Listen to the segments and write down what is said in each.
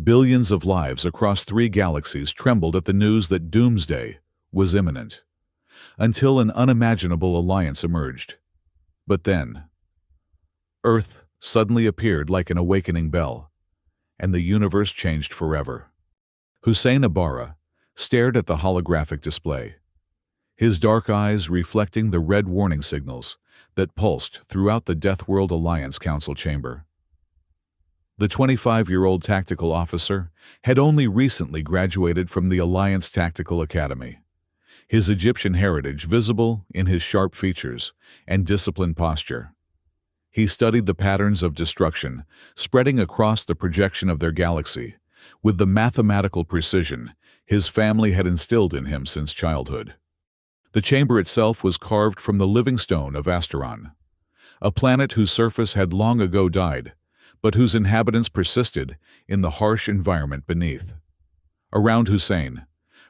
Billions of lives across 3 galaxies trembled at the news that doomsday was imminent, until an unimaginable alliance emerged. But then, Earth suddenly appeared like an awakening bell, and the universe changed forever. Hussein Ibarra stared at the holographic display, his dark eyes reflecting the red warning signals that pulsed throughout the Deathworld Alliance Council chamber. The 25-year-old tactical officer had only recently graduated from the Alliance Tactical Academy, his Egyptian heritage visible in his sharp features and disciplined posture. He studied the patterns of destruction spreading across the projection of their galaxy with the mathematical precision his family had instilled in him since childhood. The chamber itself was carved from the living stone of Asteron, a planet whose surface had long ago died, but whose inhabitants persisted in the harsh environment beneath. Around Hussein,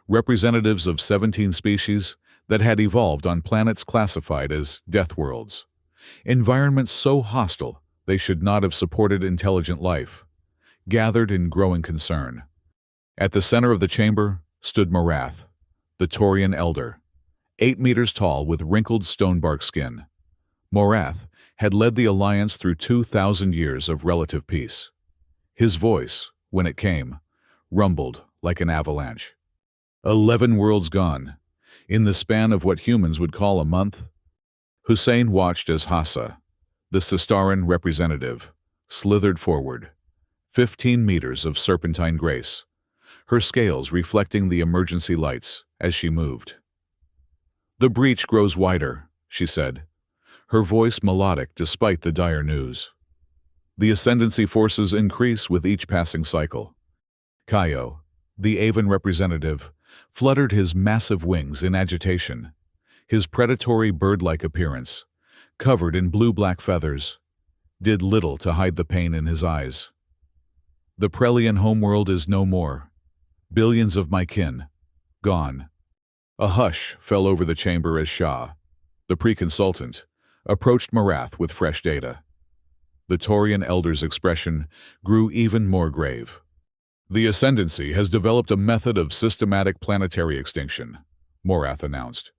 representatives of 17 species that had evolved on planets classified as Deathworlds, environments so hostile they should not have supported intelligent life, gathered in growing concern. At the center of the chamber stood Morath, the Taurian elder, 8 meters tall with wrinkled stonebark skin. Morath had led the Alliance through 2,000 years of relative peace. His voice, when it came, rumbled like an avalanche. 11 worlds gone, in the span of what humans would call a month. Hussein watched as Hassa, the Sistaran representative, slithered forward, 15 meters of serpentine grace, her scales reflecting the emergency lights as she moved. "The breach grows wider," she said, her voice melodic despite the dire news. "The ascendancy forces increase with each passing cycle." Kaio, the Avon representative, fluttered his massive wings in agitation, his predatory bird-like appearance, covered in blue-black feathers, did little to hide the pain in his eyes. "The Prelian homeworld is no more. Billions of my kin, gone." A hush fell over the chamber as Shah, the pre-consultant, approached Morath with fresh data. The Taurian elder's expression grew even more grave. "The Ascendancy has developed a method of systematic planetary extinction," Morath announced.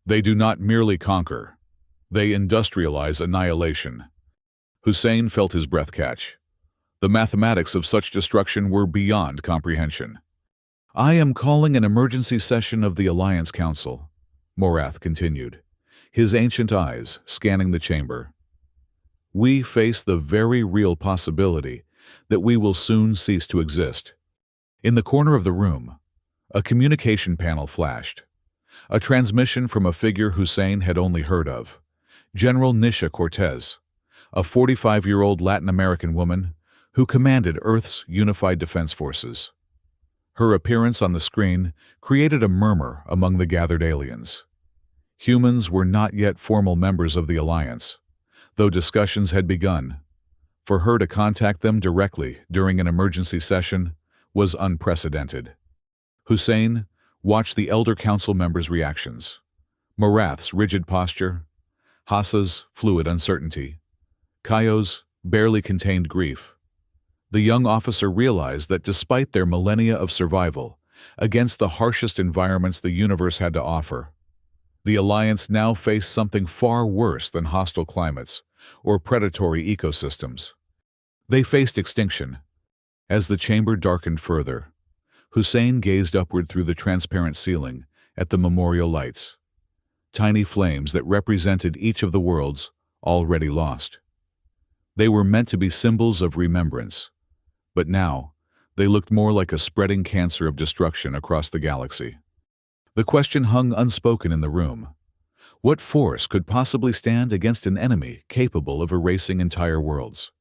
"They do not merely conquer. They industrialize annihilation." Hussein felt his breath catch. The mathematics of such destruction were beyond comprehension. "I am calling an emergency session of the Alliance Council," Morath continued, his ancient eyes scanning the chamber. "We face the very real possibility that we will soon cease to exist." In the corner of the room, a communication panel flashed, a transmission from a figure Hussein had only heard of, General Nisha Cortez, a 45-year-old Latin American woman who commanded Earth's Unified Defense Forces. Her appearance on the screen created a murmur among the gathered aliens. Humans were not yet formal members of the Alliance, though discussions had begun. For her to contact them directly during an emergency session was unprecedented. Hussein watched the Elder Council members' reactions. Morath's rigid posture, Hassa's fluid uncertainty, Kaio's barely contained grief. The young officer realized that despite their millennia of survival against the harshest environments the universe had to offer, the Alliance now faced something far worse than hostile climates or predatory ecosystems. They faced extinction. As the chamber darkened further, Hussein gazed upward through the transparent ceiling at the memorial lights, tiny flames that represented each of the worlds already lost. They were meant to be symbols of remembrance, but now they looked more like a spreading cancer of destruction across the galaxy. The question hung unspoken in the room. What force could possibly stand against an enemy capable of erasing entire worlds?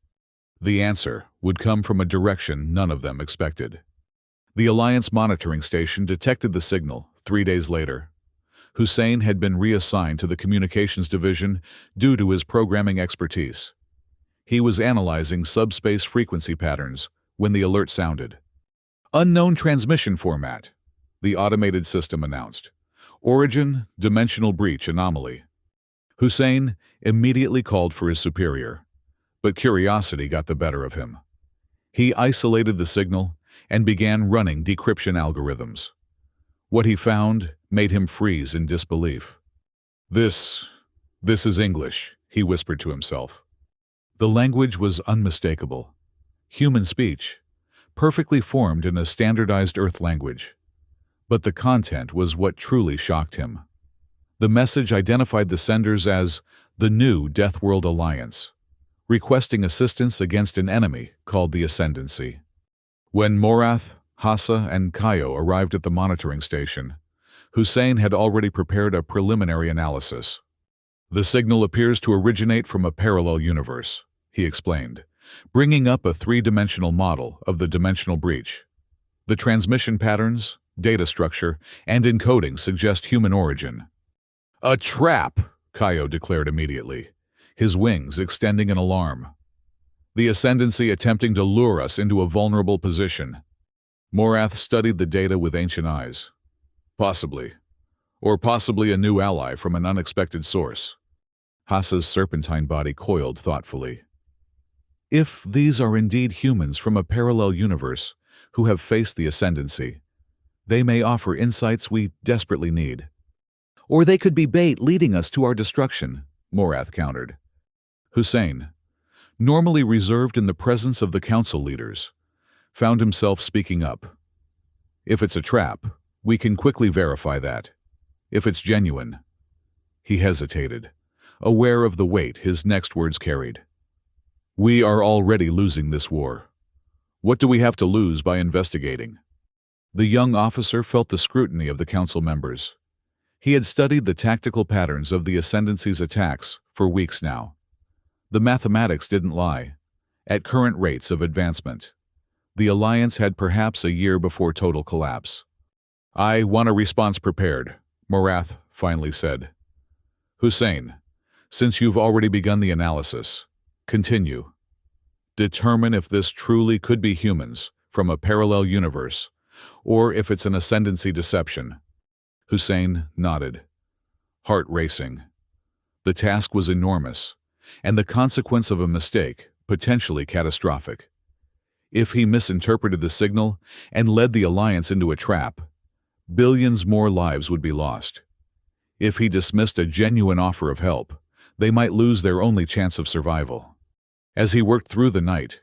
The answer would come from a direction none of them expected. The Alliance monitoring station detected the signal 3 days later. Hussein had been reassigned to the communications division due to his programming expertise. He was analyzing subspace frequency patterns when the alert sounded. "Unknown transmission format," the automated system announced. "Origin, dimensional breach anomaly." Hussein immediately called for his superior, but curiosity got the better of him. He isolated the signal and began running decryption algorithms. What he found made him freeze in disbelief. This is English, he whispered to himself. The language was unmistakable. Human speech, perfectly formed in a standardized Earth language. But the content was what truly shocked him. The message identified the senders as the new Deathworld Alliance, requesting assistance against an enemy called the Ascendancy. When Morath, Hassa, and Kaio arrived at the monitoring station, Hussein had already prepared a preliminary analysis. The signal appears to originate from a parallel universe, he explained, bringing up a three-dimensional model of the dimensional breach. The transmission patterns, data structure, and encoding suggest human origin. A trap, Kaio declared immediately, his wings extending in alarm. The Ascendancy attempting to lure us into a vulnerable position. Morath studied the data with ancient eyes. Possibly. Or possibly a new ally from an unexpected source. Hassa's serpentine body coiled thoughtfully. If these are indeed humans from a parallel universe who have faced the Ascendancy, they may offer insights we desperately need. Or they could be bait leading us to our destruction, Morath countered. Hussein, normally reserved in the presence of the council leaders, found himself speaking up. If it's a trap, we can quickly verify that. If it's genuine. He hesitated, aware of the weight his next words carried. We are already losing this war. What do we have to lose by investigating? The young officer felt the scrutiny of the council members. He had studied the tactical patterns of the Ascendancy's attacks for weeks now. The mathematics didn't lie. At current rates of advancement, the Alliance had perhaps a year before total collapse. I want a response prepared, Morath finally said. Hussein, since you've already begun the analysis, continue. Determine if this truly could be humans from a parallel universe, or if it's an Ascendancy deception. Hussein nodded, heart racing. The task was enormous, and the consequence of a mistake potentially catastrophic. If he misinterpreted the signal and led the Alliance into a trap, billions more lives would be lost. If he dismissed a genuine offer of help, they might lose their only chance of survival. As he worked through the night,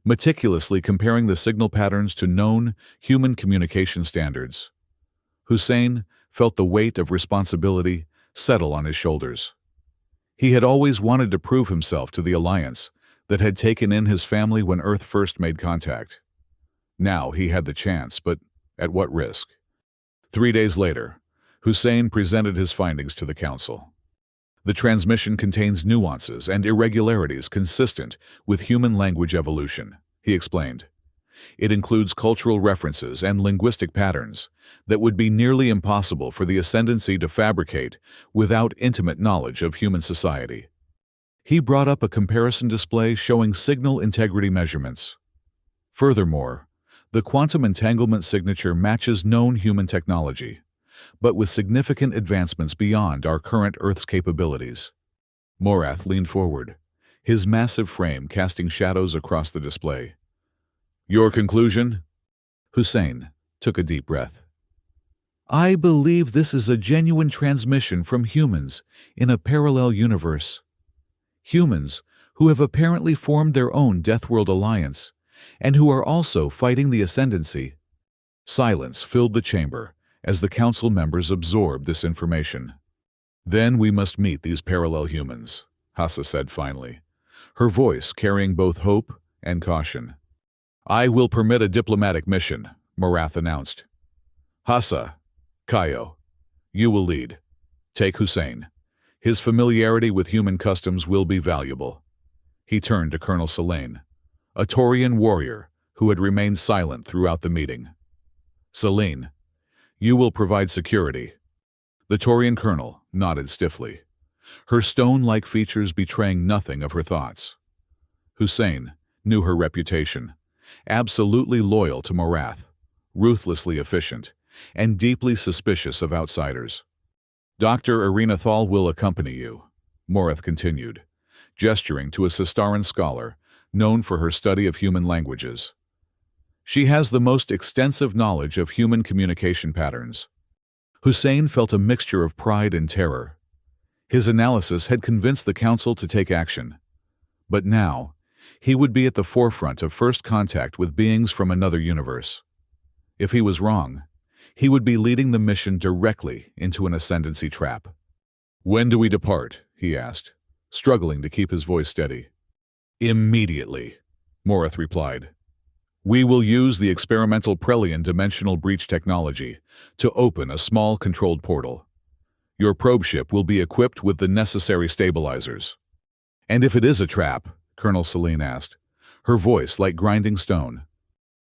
meticulously comparing the signal patterns to known human communication standards, Hussein felt the weight of responsibility settle on his shoulders. He had always wanted to prove himself to the Alliance that had taken in his family when Earth first made contact. Now he had the chance, but at what risk? 3 days later, Hussein presented his findings to the council. The transmission contains nuances and irregularities consistent with human language evolution, he explained. It includes cultural references and linguistic patterns that would be nearly impossible for the Ascendancy to fabricate without intimate knowledge of human society. He brought up a comparison display showing signal integrity measurements. Furthermore, the quantum entanglement signature matches known human technology, but with significant advancements beyond our current Earth's capabilities. Morath leaned forward, his massive frame casting shadows across the display. Your conclusion? Hussein took a deep breath. I believe this is a genuine transmission from humans in a parallel universe. Humans who have apparently formed their own Deathworld Alliance and who are also fighting the Ascendancy. Silence filled the chamber as the council members absorbed this information. Then we must meet these parallel humans, Hassa said finally, her voice carrying both hope and caution. I will permit a diplomatic mission, Morath announced. Hassa, Kaio, you will lead. Take Hussein. His familiarity with human customs will be valuable. He turned to Colonel Selene, a Taurian warrior who had remained silent throughout the meeting. Selene, you will provide security. The Taurian colonel nodded stiffly, her stone-like features betraying nothing of her thoughts. Hussein knew her reputation, absolutely loyal to Morath, ruthlessly efficient, and deeply suspicious of outsiders. Dr. Arenathal will accompany you, Morath continued, gesturing to a Sistaran scholar known for her study of human languages. She has the most extensive knowledge of human communication patterns. Hussein felt a mixture of pride and terror. His analysis had convinced the council to take action. But now, he would be at the forefront of first contact with beings from another universe. If he was wrong, he would be leading the mission directly into an ascendancy trap. "When do we depart?" he asked, struggling to keep his voice steady. "Immediately," Morath replied. "We will use the experimental Prelian dimensional breach technology to open a small controlled portal. Your probe ship will be equipped with the necessary stabilizers." "And if it is a trap?" Colonel Celine asked, her voice like grinding stone.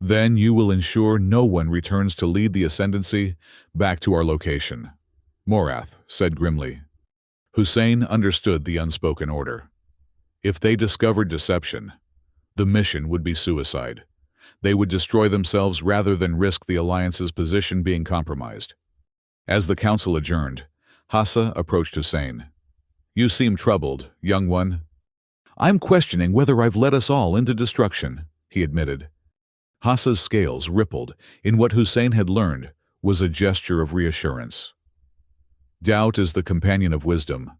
"Then you will ensure no one returns to lead the Ascendancy back to our location," Morath said grimly. Hussein understood the unspoken order. If they discovered deception, the mission would be suicide. They would destroy themselves rather than risk the Alliance's position being compromised. As the council adjourned, Hassa approached Hussein. "You seem troubled, young one." "I'm questioning whether I've led us all into destruction," he admitted. Hassa's scales rippled in what Hussein had learned was a gesture of reassurance. "Doubt is the companion of wisdom.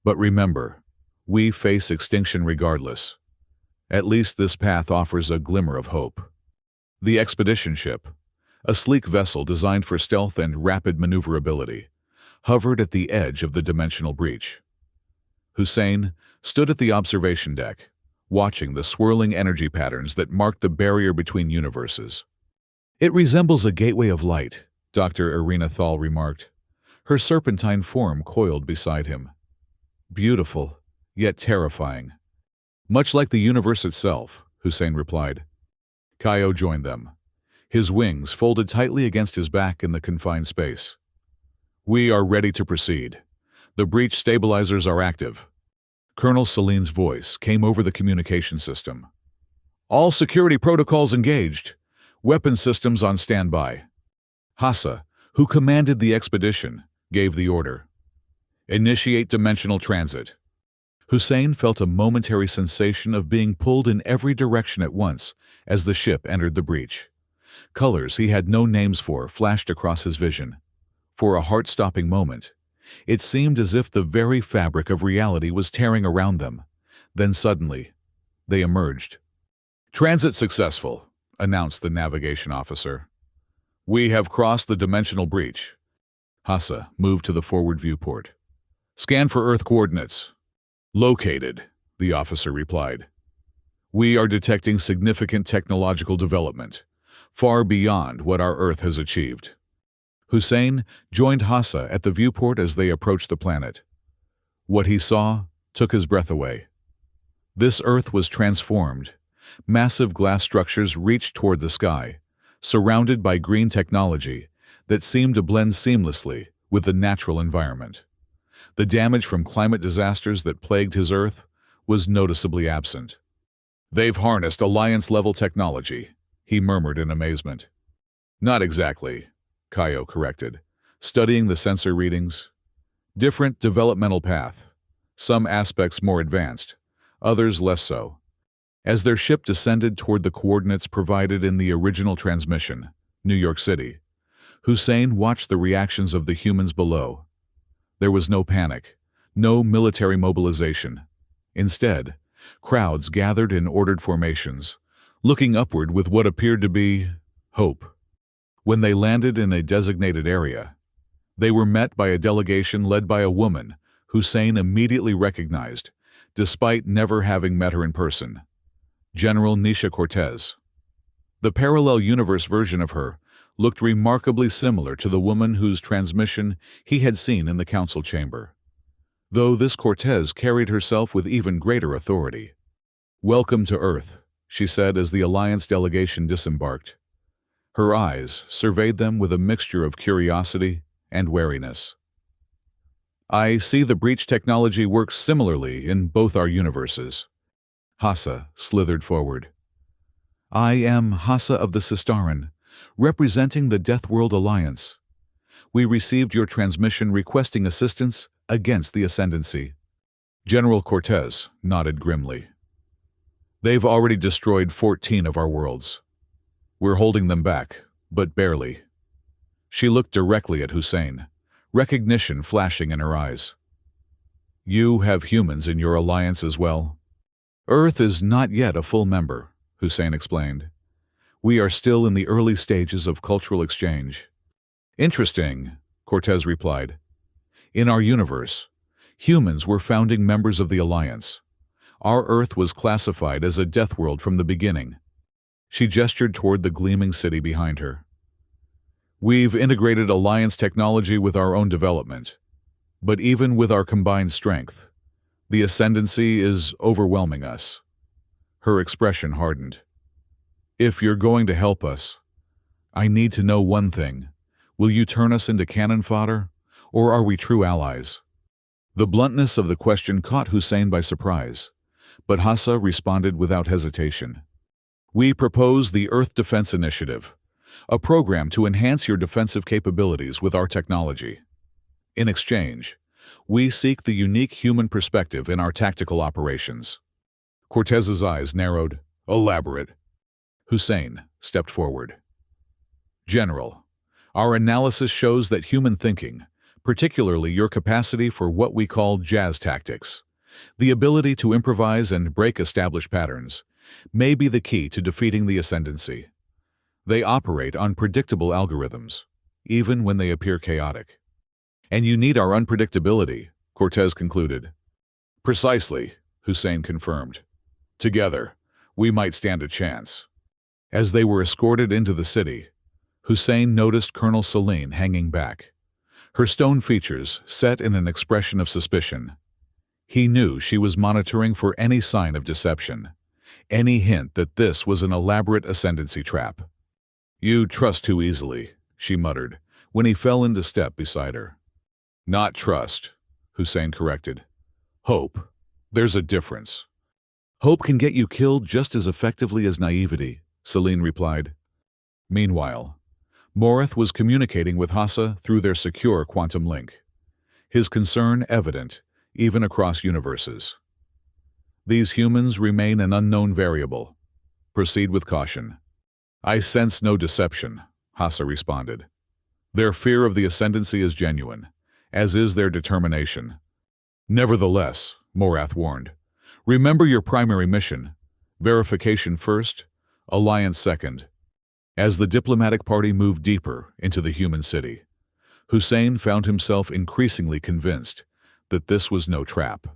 But remember, we face extinction regardless. At least this path offers a glimmer of hope." The expedition ship, a sleek vessel designed for stealth and rapid maneuverability, hovered at the edge of the dimensional breach. Hussein stood at the observation deck, watching the swirling energy patterns that marked the barrier between universes. "It resembles a gateway of light," Dr. Irina Thal remarked. Her serpentine form coiled beside him. "Beautiful, yet terrifying." "Much like the universe itself," Hussein replied. Kaio joined them, his wings folded tightly against his back in the confined space. "We are ready to proceed. The breach stabilizers are active." Colonel Celine's voice came over the communication system. "All security protocols engaged. Weapon systems on standby." Hassa, who commanded the expedition, gave the order. "Initiate dimensional transit." Hussein felt a momentary sensation of being pulled in every direction at once as the ship entered the breach. Colors he had no names for flashed across his vision. For a heart-stopping moment, it seemed as if the very fabric of reality was tearing around them. Then suddenly, they emerged. "Transit successful," announced the navigation officer. "We have crossed the dimensional breach." Hassa moved to the forward viewport. "Scan for Earth coordinates." "Located," the officer replied. "We are detecting significant technological development, far beyond what our Earth has achieved." Hussein joined Hassa at the viewport as they approached the planet. What he saw took his breath away. This Earth was transformed. Massive glass structures reached toward the sky, surrounded by green technology that seemed to blend seamlessly with the natural environment. The damage from climate disasters that plagued his Earth was noticeably absent. "They've harnessed Alliance-level technology," he murmured in amazement. "Not exactly," Kaio corrected, studying the sensor readings. "Different developmental path. Some aspects more advanced, others less so." As their ship descended toward the coordinates provided in the original transmission, New York City, Hussein watched the reactions of the humans below. There was no panic, no military mobilization. Instead, crowds gathered in ordered formations, looking upward with what appeared to be hope. When they landed in a designated area, they were met by a delegation led by a woman Hussein immediately recognized, despite never having met her in person: General Nisha Cortez. The parallel universe version of her looked remarkably similar to the woman whose transmission he had seen in the council chamber, though this Cortez carried herself with even greater authority. "Welcome to Earth," she said as the Alliance delegation disembarked. Her eyes surveyed them with a mixture of curiosity and wariness. "I see the breach technology works similarly in both our universes." Hassa slithered forward. "I am Hassa of the Sistaran, representing the Deathworld Alliance. We received your transmission requesting assistance against the Ascendancy." General Cortez nodded grimly. "They've already destroyed 14 of our worlds." We're holding them back, but barely. She looked directly at Hussein, recognition flashing in her eyes. You have humans in your alliance as well? Earth is not yet a full member, Hussein explained. We are still in the early stages of cultural exchange. Interesting, Cortez replied. In our universe, humans were founding members of the Alliance. Our Earth was classified as a Deathworld from the beginning. She gestured toward the gleaming city behind her. We've integrated Alliance technology with our own development. But even with our combined strength, the ascendancy is overwhelming us. Her expression hardened. If you're going to help us, I need to know one thing. Will you turn us into cannon fodder, or are we true allies? The bluntness of the question caught Hussein by surprise, but Hassa responded without hesitation. We propose the Earth Defense Initiative, a program to enhance your defensive capabilities with our technology. In exchange, we seek the unique human perspective in our tactical operations. Cortez's eyes narrowed. Elaborate. Hussein stepped forward. General, our analysis shows that human thinking, particularly your capacity for what we call jazz tactics, the ability to improvise and break established patterns, may be the key to defeating the ascendancy. They operate on predictable algorithms, even when they appear chaotic. And you need our unpredictability, Cortez concluded. Precisely, Hussein confirmed. Together, we might stand a chance. As they were escorted into the city, Hussein noticed Colonel Celine hanging back, her stone features set in an expression of suspicion. He knew she was monitoring for any sign of deception, any hint that this was an elaborate ascendancy trap. You trust too easily, she muttered, when he fell into step beside her. Not trust, Hussein corrected. Hope. There's a difference. Hope can get you killed just as effectively as naivety, Celine replied. Meanwhile, Morith was communicating with Hassa through their secure quantum link, his concern evident even across universes. These humans remain an unknown variable. Proceed with caution. I sense no deception, Hassa responded. Their fear of the ascendancy is genuine, as is their determination. Nevertheless, Morath warned, remember your primary mission, verification first, alliance second. As the diplomatic party moved deeper into the human city, Hussein found himself increasingly convinced that this was no trap.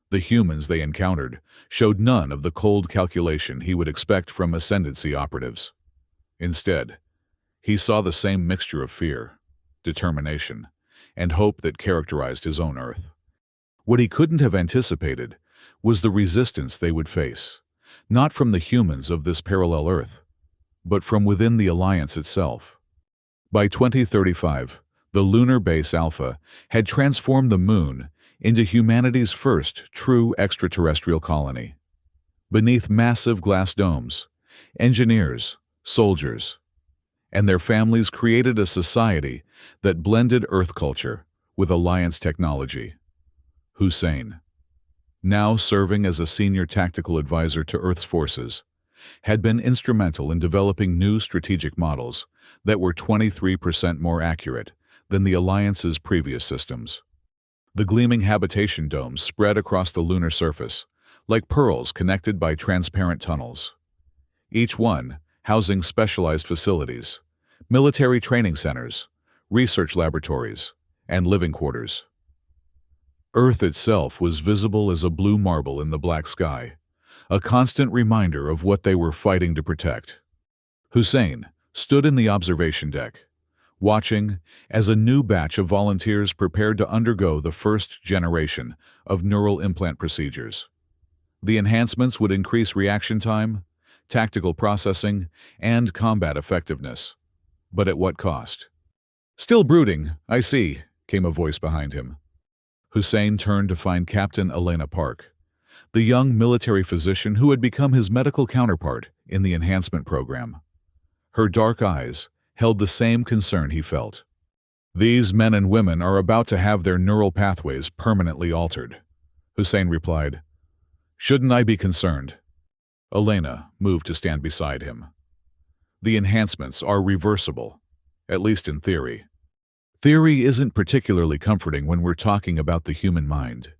The humans they encountered showed none of the cold calculation he would expect from ascendancy operatives. Instead, he saw the same mixture of fear, determination, and hope that characterized his own Earth. What he couldn't have anticipated was the resistance they would face, not from the humans of this parallel Earth, but from within the Alliance itself. By 2035, the lunar base Alpha had transformed the Moon into humanity's first true extraterrestrial colony. Beneath massive glass domes, engineers, soldiers, and their families created a society that blended Earth culture with Alliance technology. Hussein, now serving as a senior tactical advisor to Earth's forces, had been instrumental in developing new strategic models that were 23% more accurate than the Alliance's previous systems. The gleaming habitation domes spread across the lunar surface, like pearls connected by transparent tunnels. Each one housing specialized facilities, military training centers, research laboratories, and living quarters. Earth itself was visible as a blue marble in the black sky, a constant reminder of what they were fighting to protect. Hussein stood in the observation deck, watching as a new batch of volunteers prepared to undergo the first generation of neural implant procedures. The enhancements would increase reaction time, tactical processing, and combat effectiveness. But at what cost? Still brooding, I see, came a voice behind him. Hussein turned to find Captain Elena Park, the young military physician who had become his medical counterpart in the enhancement program. Her dark eyes held the same concern he felt. These men and women are about to have their neural pathways permanently altered, Hussein replied. Shouldn't I be concerned? Elena moved to stand beside him. The enhancements are reversible, at least in theory. Theory isn't particularly comforting when we're talking about the human mind.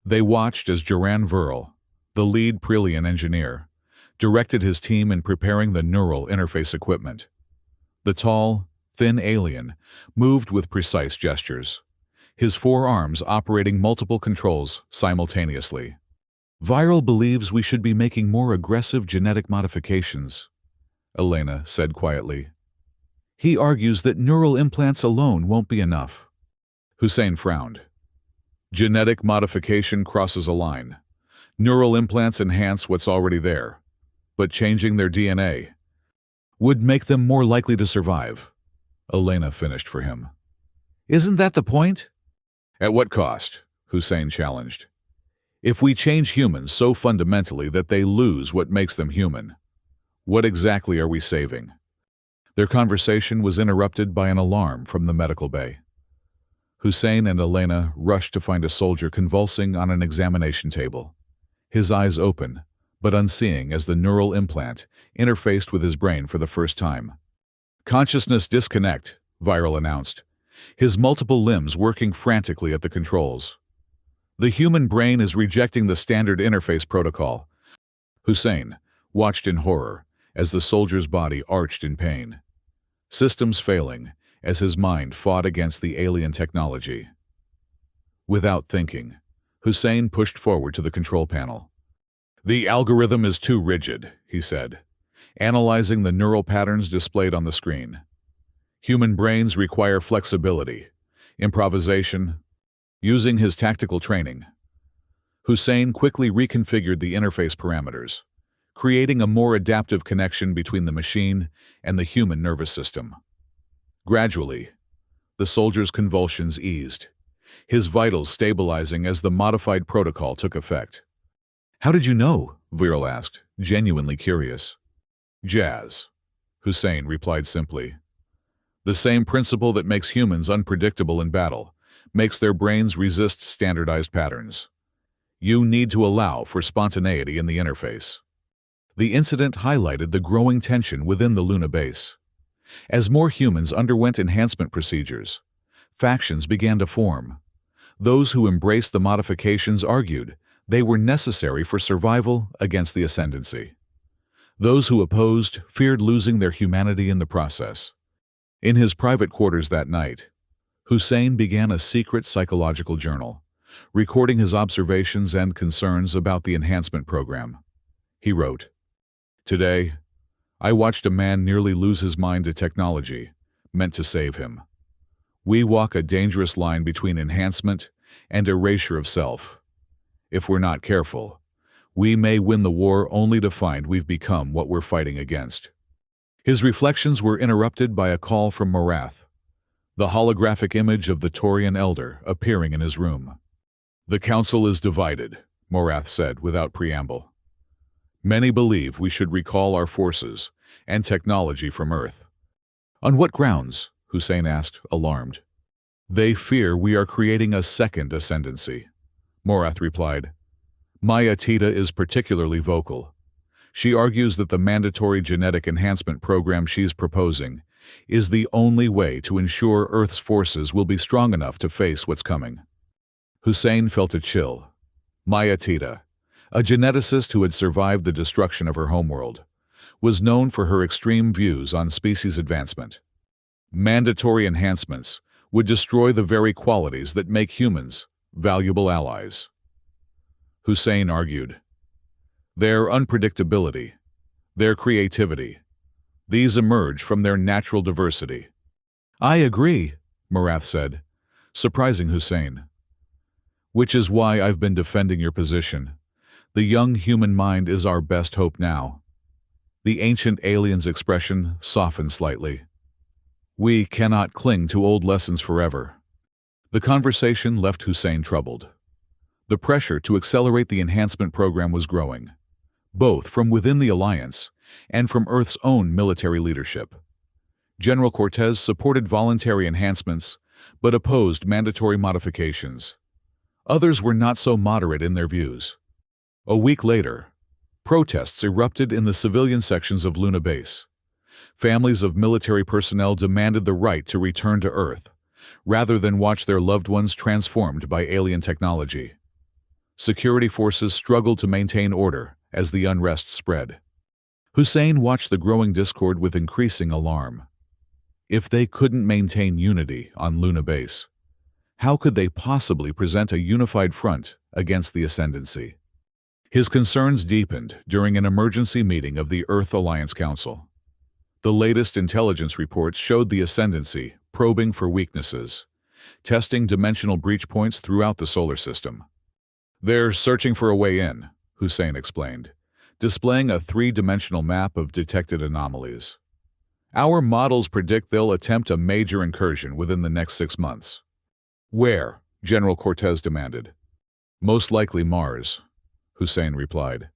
They watched as Joran Verl, the lead Prelian engineer, directed his team in preparing the neural interface equipment. The tall, thin alien moved with precise gestures, his four arms operating multiple controls simultaneously. Viral believes we should be making more aggressive genetic modifications, Elena said quietly. He argues that neural implants alone won't be enough. Hussein frowned. Genetic modification crosses a line. Neural implants enhance what's already there, but changing their DNA would make them more likely to survive, Elena finished for him. Isn't that the point? At what cost? Hussein challenged. If we change humans so fundamentally that they lose what makes them human, what exactly are we saving? Their conversation was interrupted by an alarm from the medical bay. Hussein and Elena rushed to find a soldier convulsing on an examination table, his eyes open, but unseeing as the neural implant interfaced with his brain for the first time. Consciousness disconnect, Viral announced, his multiple limbs working frantically at the controls. The human brain is rejecting the standard interface protocol. Hussein watched in horror as the soldier's body arched in pain. Systems failing as his mind fought against the alien technology. Without thinking, Hussein pushed forward to the control panel. The algorithm is too rigid, he said, analyzing the neural patterns displayed on the screen. Human brains require flexibility, improvisation. Using his tactical training, Hussein quickly reconfigured the interface parameters, creating a more adaptive connection between the machine and the human nervous system. Gradually, the soldier's convulsions eased, his vitals stabilizing as the modified protocol took effect. How did you know? Viral asked, genuinely curious. Jazz, Hussein replied simply. The same principle that makes humans unpredictable in battle makes their brains resist standardized patterns. You need to allow for spontaneity in the interface. The incident highlighted the growing tension within the Luna base. As more humans underwent enhancement procedures, factions began to form. Those who embraced the modifications argued they were necessary for survival against the ascendancy. Those who opposed feared losing their humanity in the process. In his private quarters that night, Hussein began a secret psychological journal, recording his observations and concerns about the enhancement program. He wrote, "Today, I watched a man nearly lose his mind to technology, meant to save him. We walk a dangerous line between enhancement and erasure of self. If we're not careful, we may win the war only to find we've become what we're fighting against." His reflections were interrupted by a call from Morath, the holographic image of the Taurian elder appearing in his room. "The council is divided," Morath said without preamble. "Many believe we should recall our forces and technology from Earth." "On what grounds?" Hussein asked, alarmed. "They fear we are creating a second ascendancy," Morath replied. "Maya Tita is particularly vocal. She argues that the mandatory genetic enhancement program she's proposing is the only way to ensure Earth's forces will be strong enough to face what's coming." Hussein felt a chill. Maya Tita, a geneticist who had survived the destruction of her homeworld, was known for her extreme views on species advancement. Mandatory enhancements would destroy the very qualities that make humans valuable allies. Hussein argued, "Their unpredictability, their creativity, these emerge from their natural diversity." "I agree," Morath said, surprising Hussein. "Which is why I've been defending your position. The young human mind is our best hope now." The ancient alien's expression softened slightly. "We cannot cling to old lessons forever." The conversation left Hussein troubled. The pressure to accelerate the enhancement program was growing, both from within the Alliance and from Earth's own military leadership. General Cortez supported voluntary enhancements, but opposed mandatory modifications. Others were not so moderate in their views. A week later, protests erupted in the civilian sections of Luna Base. Families of military personnel demanded the right to return to Earth, rather than watch their loved ones transformed by alien technology. Security forces struggled to maintain order as the unrest spread. Hussein watched the growing discord with increasing alarm. If they couldn't maintain unity on Luna Base, how could they possibly present a unified front against the Ascendancy? His concerns deepened during an emergency meeting of the Earth Alliance Council. The latest intelligence reports showed the Ascendancy probing for weaknesses, testing dimensional breach points throughout the solar system. "They're searching for a way in," Hussein explained, displaying a three-dimensional map of detected anomalies. "Our models predict they'll attempt a major incursion within the next 6 months." "Where?" General Cortez demanded. "Most likely Mars," Hussein replied.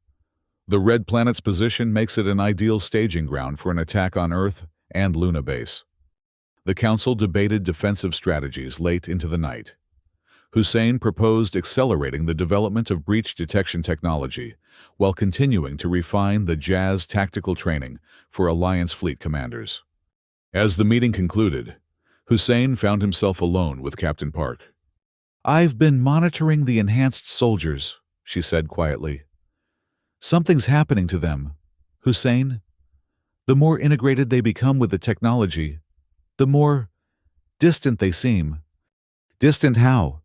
"The red planet's position makes it an ideal staging ground for an attack on Earth and Luna Base." The Council debated defensive strategies late into the night. Hussein proposed accelerating the development of breach detection technology while continuing to refine the JAS tactical training for Alliance fleet commanders. As the meeting concluded, Hussein found himself alone with Captain Park. "I've been monitoring the enhanced soldiers," she said quietly. "Something's happening to them, Hussein. The more integrated they become with the technology, the more distant they seem." "Distant how?"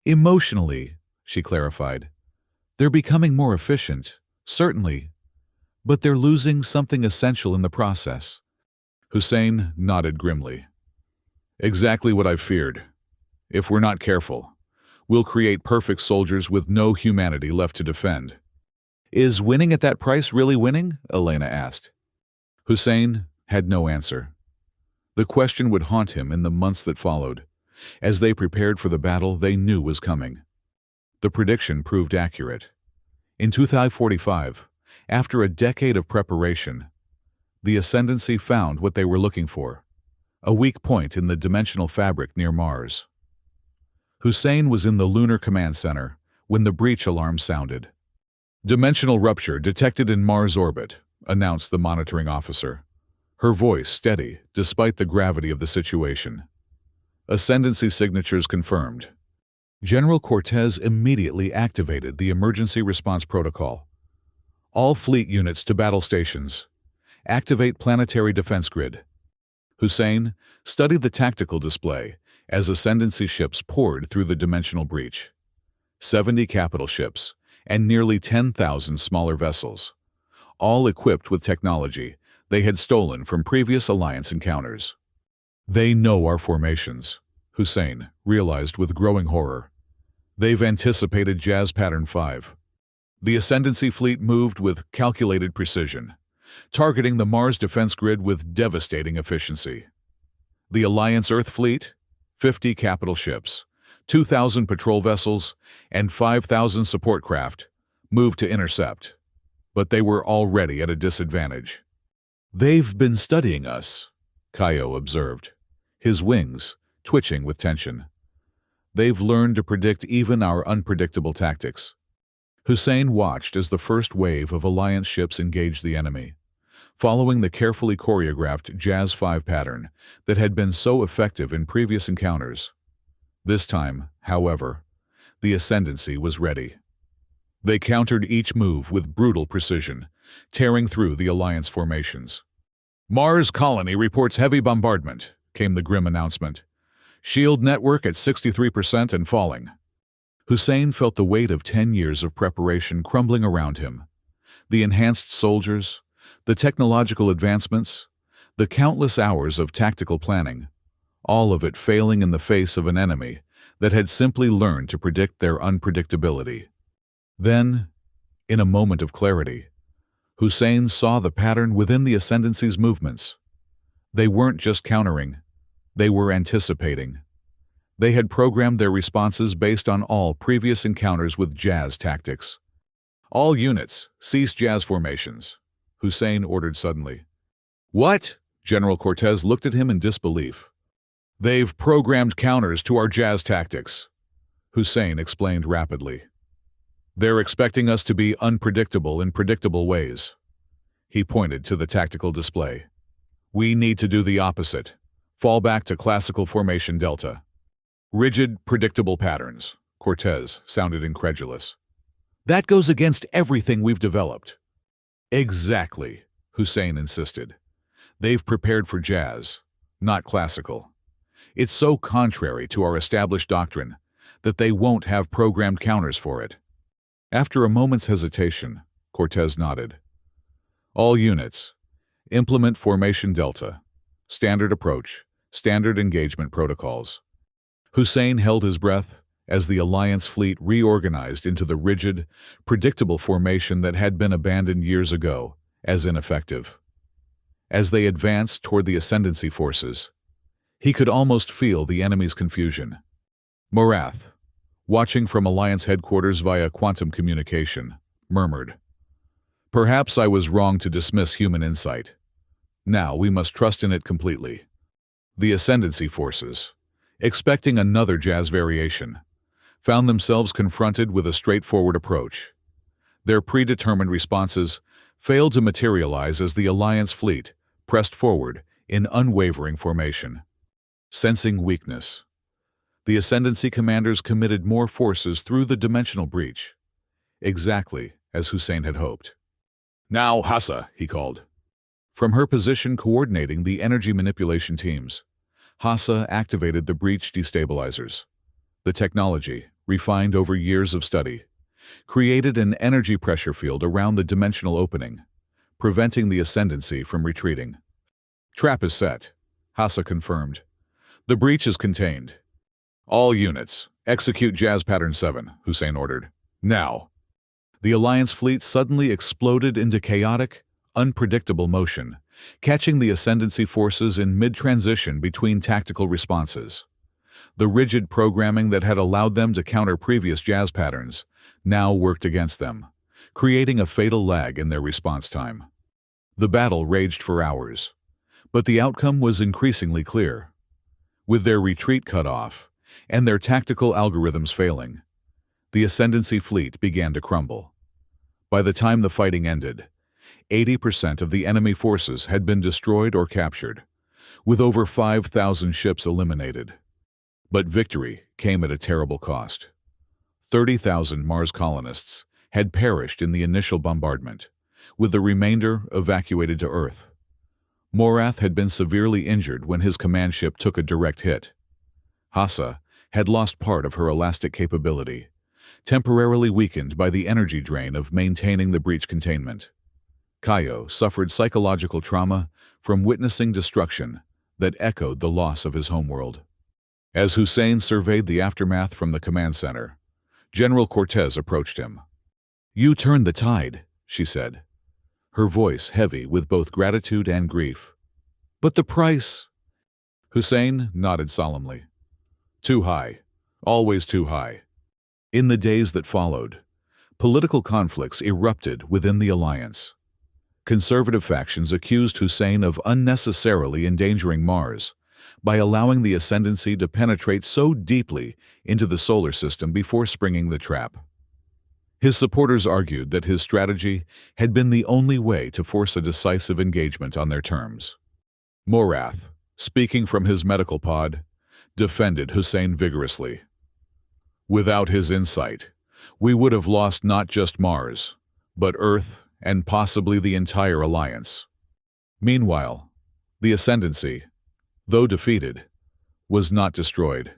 "Emotionally," she clarified. "They're becoming more efficient, certainly, but they're losing something essential in the process." Hussein nodded grimly. "Exactly what I feared. If we're not careful, we'll create perfect soldiers with no humanity left to defend." "Is winning at that price really winning?" Elena asked. Hussein had no answer. The question would haunt him in the months that followed. As they prepared for the battle they knew was coming. The prediction proved accurate. In 2045, after a decade of preparation, the Ascendancy found what they were looking for: a weak point in the dimensional fabric near Mars. Hussein was in the Lunar Command Center when the breach alarm sounded. "Dimensional rupture detected in Mars orbit," announced the monitoring officer, her voice steady despite the gravity of the situation. Ascendancy signatures confirmed. General Cortez immediately activated the emergency response protocol. "All fleet units to battle stations. Activate planetary defense grid." Hussein studied the tactical display as Ascendancy ships poured through the dimensional breach. 70 capital ships and nearly 10,000 smaller vessels, all equipped with technology they had stolen from previous Alliance encounters. "They know our formations," Hussein realized with growing horror. "They've anticipated JAS Pattern 5. The Ascendancy fleet moved with calculated precision, targeting the Mars defense grid with devastating efficiency. The Alliance Earth fleet, 50 capital ships, 2,000 patrol vessels, and 5,000 support craft, moved to intercept. But they were already at a disadvantage." "They've been studying us," Kaio observed, his wings twitching with tension. "They've learned to predict even our unpredictable tactics." Hussein watched as the first wave of Alliance ships engaged the enemy, following the carefully choreographed JAS 5 pattern that had been so effective in previous encounters. This time, however, the Ascendancy was ready. They countered each move with brutal precision, tearing through the Alliance formations. "Mars colony reports heavy bombardment," came the grim announcement. "Shield network at 63% and falling." Hussein felt the weight of 10 years of preparation crumbling around him. The enhanced soldiers, the technological advancements, the countless hours of tactical planning, all of it failing in the face of an enemy that had simply learned to predict their unpredictability. Then, in a moment of clarity, Hussein saw the pattern within the Ascendancy's movements. They weren't just countering, they were anticipating. They had programmed their responses based on all previous encounters with JAS tactics. "All units, cease JAS formations," Hussein ordered suddenly. "What?" General Cortez looked at him in disbelief. "They've programmed counters to our JAS tactics," Hussein explained rapidly. "They're expecting us to be unpredictable in predictable ways." He pointed to the tactical display. We need to do the opposite. Fall back to classical formation delta. Rigid, predictable patterns. Cortez sounded incredulous. That goes against everything we've developed. Exactly, Hussein insisted. They've prepared for jazz, not classical. It's so contrary to our established doctrine that they won't have programmed counters for it. After a moment's hesitation, Cortez nodded. All units, implement formation delta, standard approach, standard engagement protocols. Hussein held his breath as the Alliance fleet reorganized into the rigid, predictable formation that had been abandoned years ago as ineffective. As they advanced toward the ascendancy forces, he could almost feel the enemy's confusion. Morath, watching from Alliance headquarters via quantum communication, murmured, "Perhaps I was wrong to dismiss human insight. Now we must trust in it completely." The ascendancy forces, expecting another jazz variation, found themselves confronted with a straightforward approach. Their predetermined responses failed to materialize as the Alliance fleet pressed forward in unwavering formation. Sensing weakness, the Ascendancy commanders committed more forces through the dimensional breach, exactly as Hussein had hoped. "Now, Hassa," he called. From her position coordinating the energy manipulation teams, Hassa activated the breach destabilizers. The technology, refined over years of study, created an energy pressure field around the dimensional opening, preventing the Ascendancy from retreating. "Trap is set," Hassa confirmed. "The breach is contained." "All units, execute Jazz Pattern 7, Hussein ordered. "Now." The Alliance fleet suddenly exploded into chaotic, unpredictable motion, catching the Ascendancy forces in mid-transition between tactical responses. The rigid programming that had allowed them to counter previous jazz patterns now worked against them, creating a fatal lag in their response time. The battle raged for hours, but the outcome was increasingly clear. With their retreat cut off and their tactical algorithms failing, the Ascendancy fleet began to crumble. By the time the fighting ended, 80% of the enemy forces had been destroyed or captured, with over 5,000 ships eliminated. But victory came at a terrible cost. 30,000 Mars colonists had perished in the initial bombardment, with the remainder evacuated to Earth. Morath had been severely injured when his command ship took a direct hit. Hassa had lost part of her elastic capability, temporarily weakened by the energy drain of maintaining the breach containment. Kaio suffered psychological trauma from witnessing destruction that echoed the loss of his homeworld. As Hussein surveyed the aftermath from the command center, General Cortez approached him. "You turned the tide," she said, her voice heavy with both gratitude and grief. "But the price—" Hussein nodded solemnly. "Too high. Always too high." In the days that followed, political conflicts erupted within the Alliance. Conservative factions accused Hussein of unnecessarily endangering Mars by allowing the Ascendancy to penetrate so deeply into the solar system before springing the trap. His supporters argued that his strategy had been the only way to force a decisive engagement on their terms. Morath, speaking from his medical pod, defended Hussein vigorously. "Without his insight, we would have lost not just Mars, but Earth and possibly the entire Alliance." Meanwhile, the Ascendancy, though defeated, was not destroyed.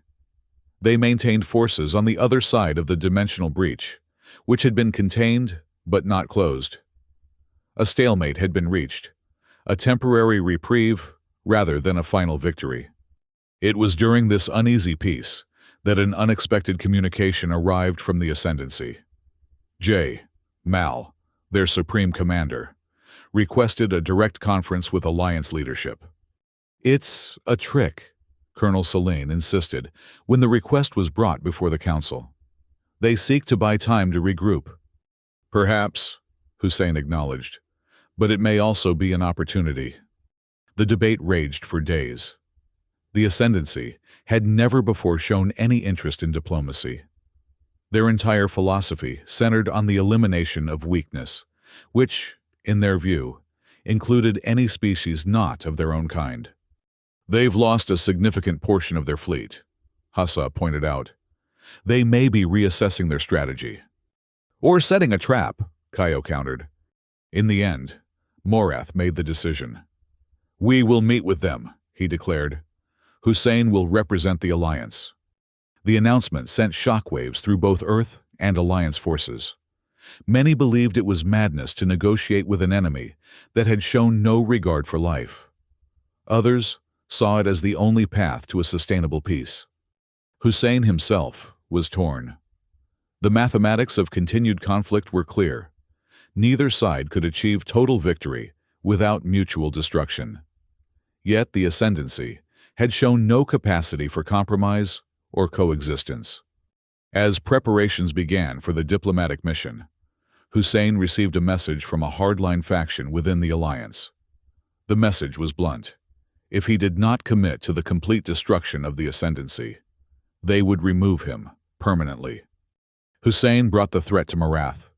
They maintained forces on the other side of the dimensional breach, which had been contained but not closed. A stalemate had been reached, a temporary reprieve rather than a final victory. It was during this uneasy peace that an unexpected communication arrived from the Ascendancy. Mal, their supreme commander, requested a direct conference with Alliance leadership. "It's a trick," Colonel Selene insisted when the request was brought before the Council. "They seek to buy time to regroup." "Perhaps," Hussein acknowledged, "but it may also be an opportunity." The debate raged for days. The Ascendancy had never before shown any interest in diplomacy. Their entire philosophy centered on the elimination of weakness, which, in their view, included any species not of their own kind. They've lost a significant portion of their fleet, Hassa pointed out. They may be reassessing their strategy. Or setting a trap, Kaio countered. In the end, Morath made the decision. We will meet with them, he declared. Hussein will represent the Alliance. The announcement sent shockwaves through both Earth and Alliance forces. Many believed it was madness to negotiate with an enemy that had shown no regard for life. Others saw it as the only path to a sustainable peace. Hussein himself was torn. The mathematics of continued conflict were clear. Neither side could achieve total victory without mutual destruction. Yet the Ascendancy had shown no capacity for compromise or coexistence. As preparations began for the diplomatic mission, Hussein received a message from a hardline faction within the Alliance. The message was blunt. If he did not commit to the complete destruction of the Ascendancy, they would remove him permanently. Hussein brought the threat to Morath.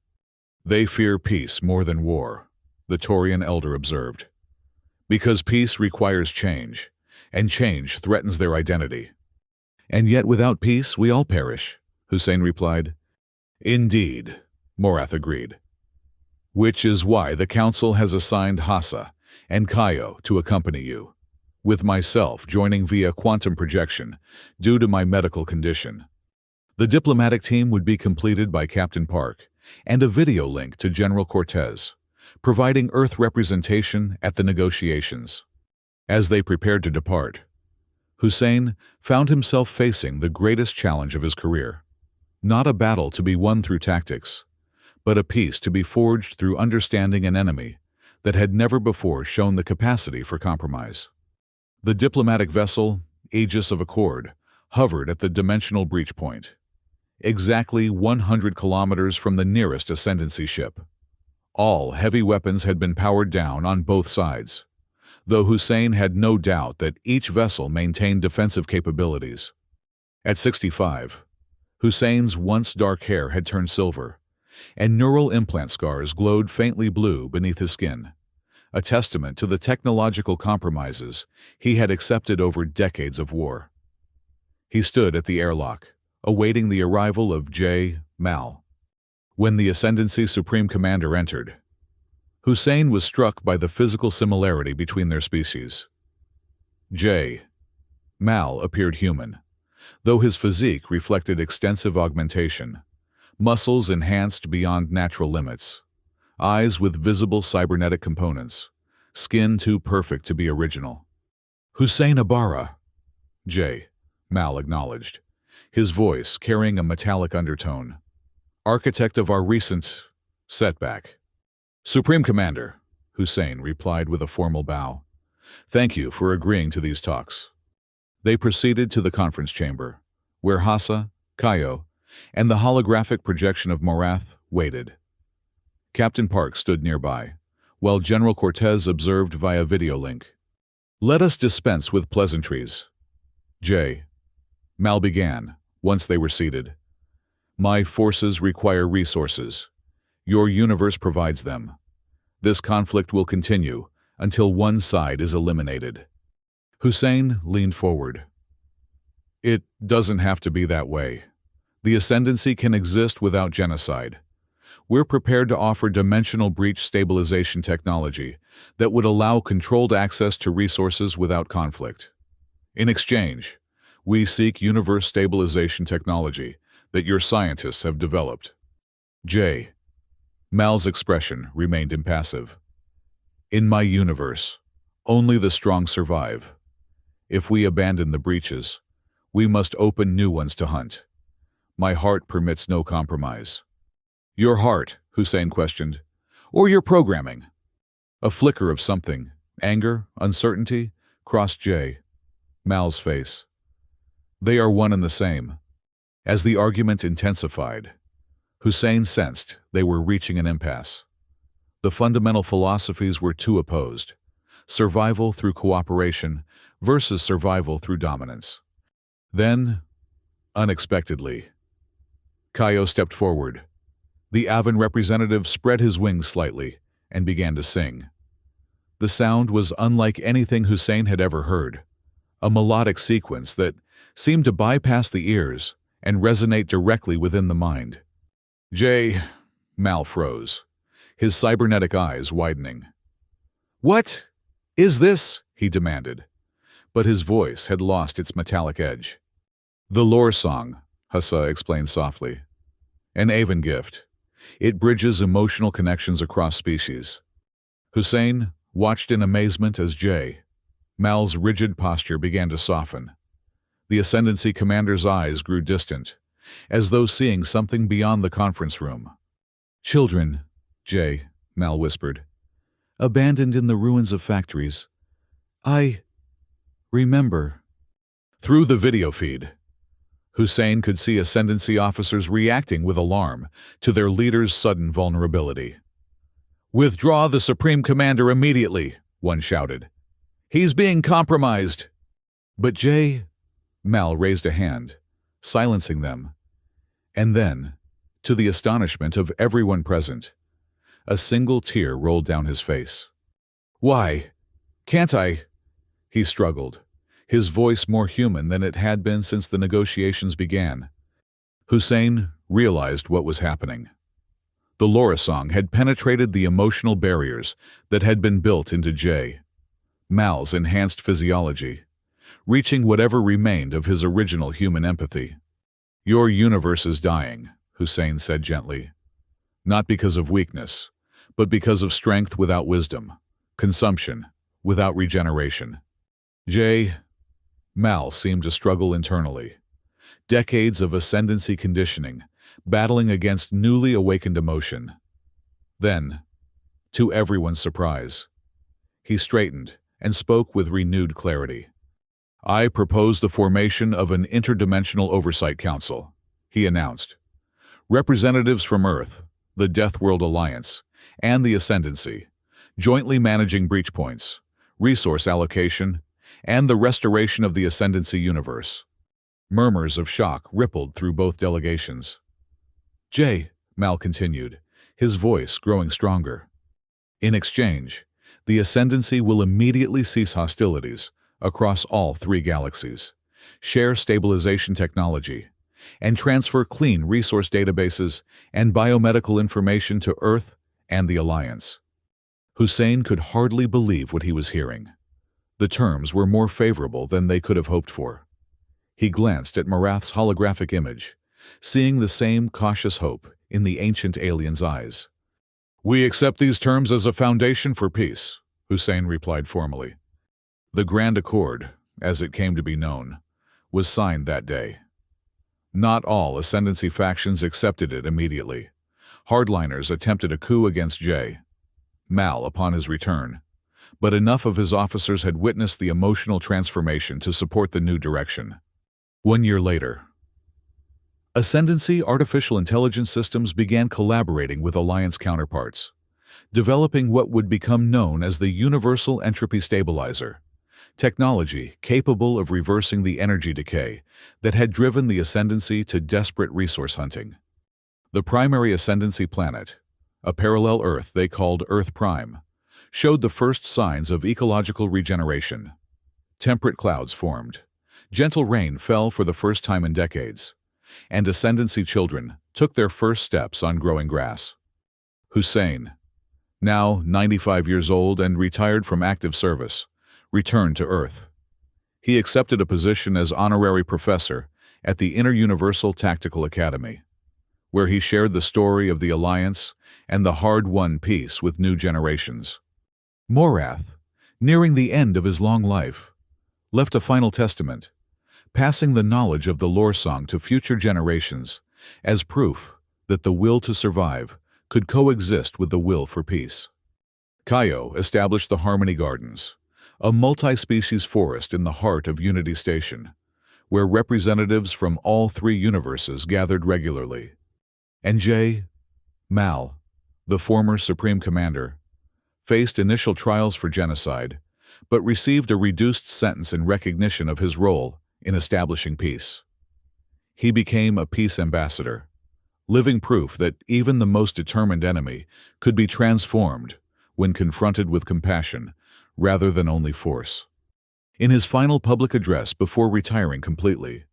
They fear peace more than war, the Taurian elder observed. Because peace requires change, and change threatens their identity. And yet without peace we all perish, Hussein replied. Indeed, Morath agreed. Which is why the Council has assigned Hassa and Kaio to accompany you, with myself joining via quantum projection due to my medical condition. The diplomatic team would be completed by Captain Park and a video link to General Cortez, providing Earth representation at the negotiations. As they prepared to depart, Hussein found himself facing the greatest challenge of his career. Not a battle to be won through tactics, but a peace to be forged through understanding an enemy that had never before shown the capacity for compromise. The diplomatic vessel, Aegis of Accord, hovered at the dimensional breach point, exactly 100 kilometers from the nearest Ascendancy ship. All heavy weapons had been powered down on both sides, though Hussein had no doubt that each vessel maintained defensive capabilities. At 65, Hussein's once dark hair had turned silver, and neural implant scars glowed faintly blue beneath his skin, a testament to the technological compromises he had accepted over decades of war. He stood at the airlock, awaiting the arrival of Mal. When the Ascendancy Supreme Commander entered, Hussein was struck by the physical similarity between their species. Mal appeared human, though his physique reflected extensive augmentation, muscles enhanced beyond natural limits, eyes with visible cybernetic components, skin too perfect to be original. Hussein Ibarra, Mal acknowledged, his voice carrying a metallic undertone. Architect of our recent setback. Supreme Commander, Hussein replied with a formal bow. Thank you for agreeing to these talks. They proceeded to the conference chamber, where Hassa, Kaio, and the holographic projection of Morath waited. Captain Park stood nearby, while General Cortez observed via video link. Let us dispense with pleasantries. Mal began, once they were seated. My forces require resources. Your universe provides them. This conflict will continue until one side is eliminated. Hussein leaned forward. It doesn't have to be that way. The Ascendancy can exist without genocide. We're prepared to offer dimensional breach stabilization technology that would allow controlled access to resources without conflict. In exchange, we seek universe stabilization technology that your scientists have developed. Mal's expression remained impassive. In my universe, only the strong survive. If we abandon the breaches, we must open new ones to hunt. My heart permits no compromise. Your heart, Hussein questioned, or your programming? A flicker of something, anger, uncertainty, crossed Mal's face. They are one and the same. As the argument intensified, Hussein sensed they were reaching an impasse. The fundamental philosophies were too opposed: survival through cooperation versus survival through dominance. Then, unexpectedly, Kaio stepped forward. The Avon representative spread his wings slightly and began to sing. The sound was unlike anything Hussein had ever heard, a melodic sequence that seemed to bypass the ears and resonate directly within the mind. Jay, Mal froze, his cybernetic eyes widening. "What is this?" he demanded, but his voice had lost its metallic edge. "The lore song," Hassa explained softly. "An Avon gift. It bridges emotional connections across species." Hussein watched in amazement as Jay, Mal's rigid posture began to soften. The Ascendancy commander's eyes grew distant, as though seeing something beyond the conference room. "Children," Jay, Mal whispered, "abandoned in the ruins of factories. I remember." Through the video feed, Hussein could see Ascendancy officers reacting with alarm to their leader's sudden vulnerability. "Withdraw the Supreme Commander immediately," one shouted. "He's being compromised." But Jay, Mal raised a hand, silencing them. And then, to the astonishment of everyone present, a single tear rolled down his face. "Why? Can't I?" he struggled, his voice more human than it had been since the negotiations began. Hussein realized what was happening. The Laura song had penetrated the emotional barriers that had been built into Jay, Mal's enhanced physiology, reaching whatever remained of his original human empathy. "Your universe is dying," Hussein said gently. "Not because of weakness, but because of strength without wisdom, consumption without regeneration." Jay, Mal seemed to struggle internally. Decades of Ascendancy conditioning, battling against newly awakened emotion. Then, to everyone's surprise, he straightened and spoke with renewed clarity. "I propose the formation of an interdimensional oversight council," he announced. "Representatives from Earth, the Deathworld Alliance, and the Ascendancy, jointly managing breach points, resource allocation, and the restoration of the Ascendancy universe." Murmurs of shock rippled through both delegations. "Jay," Mal continued, his voice growing stronger. "In exchange, the Ascendancy will immediately cease hostilities across all 3 galaxies, share stabilization technology, and transfer clean resource databases and biomedical information to Earth and the Alliance." Hussein could hardly believe what he was hearing. The terms were more favorable than they could have hoped for. He glanced at Marath's holographic image, seeing the same cautious hope in the ancient alien's eyes. "We accept these terms as a foundation for peace," Hussein replied formally. The Grand Accord, as it came to be known, was signed that day. Not all Ascendancy factions accepted it immediately. Hardliners attempted a coup against Jay, Mal upon his return, but enough of his officers had witnessed the emotional transformation to support the new direction. 1 year later, Ascendancy artificial intelligence systems began collaborating with Alliance counterparts, developing what would become known as the Universal Entropy Stabilizer, technology capable of reversing the energy decay that had driven the Ascendancy to desperate resource hunting. The primary Ascendancy planet, a parallel Earth they called Earth Prime, showed the first signs of ecological regeneration. Temperate clouds formed, gentle rain fell for the first time in decades, and Ascendancy children took their first steps on growing grass. Hussein, now 95 years old and retired from active service, returned to Earth. He accepted a position as honorary professor at the Inter-Universal Tactical Academy, where he shared the story of the Alliance and the hard-won peace with new generations. Morath, nearing the end of his long life, left a final testament, passing the knowledge of the lore song to future generations as proof that the will to survive could coexist with the will for peace. Kaio established the Harmony Gardens, a multi-species forest in the heart of Unity Station, where representatives from all 3 universes gathered regularly. And Jay, Mal, the former Supreme Commander, faced initial trials for genocide, but received a reduced sentence in recognition of his role in establishing peace. He became a peace ambassador, living proof that even the most determined enemy could be transformed when confronted with compassion, rather than only force. In his final public address before retiring completely,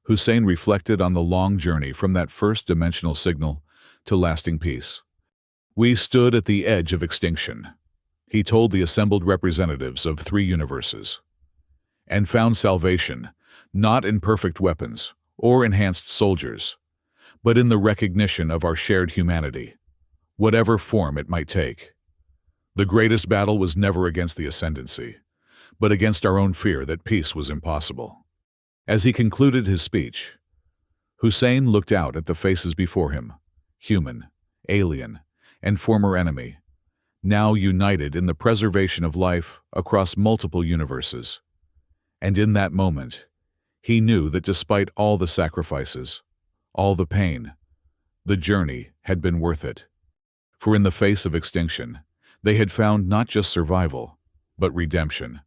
Hussein reflected on the long journey from that first dimensional signal to lasting peace. "We stood at the edge of extinction," he told the assembled representatives of three universes, "and found salvation not in perfect weapons or enhanced soldiers, but in the recognition of our shared humanity, whatever form it might take. The greatest battle was never against the ascendancy, but against our own fear that peace was impossible." As he concluded his speech, Hussein looked out at the faces before him, human, alien, and former enemy, now united in the preservation of life across multiple universes. And in that moment, he knew that despite all the sacrifices, all the pain, the journey had been worth it. For in the face of extinction, they had found not just survival, but redemption.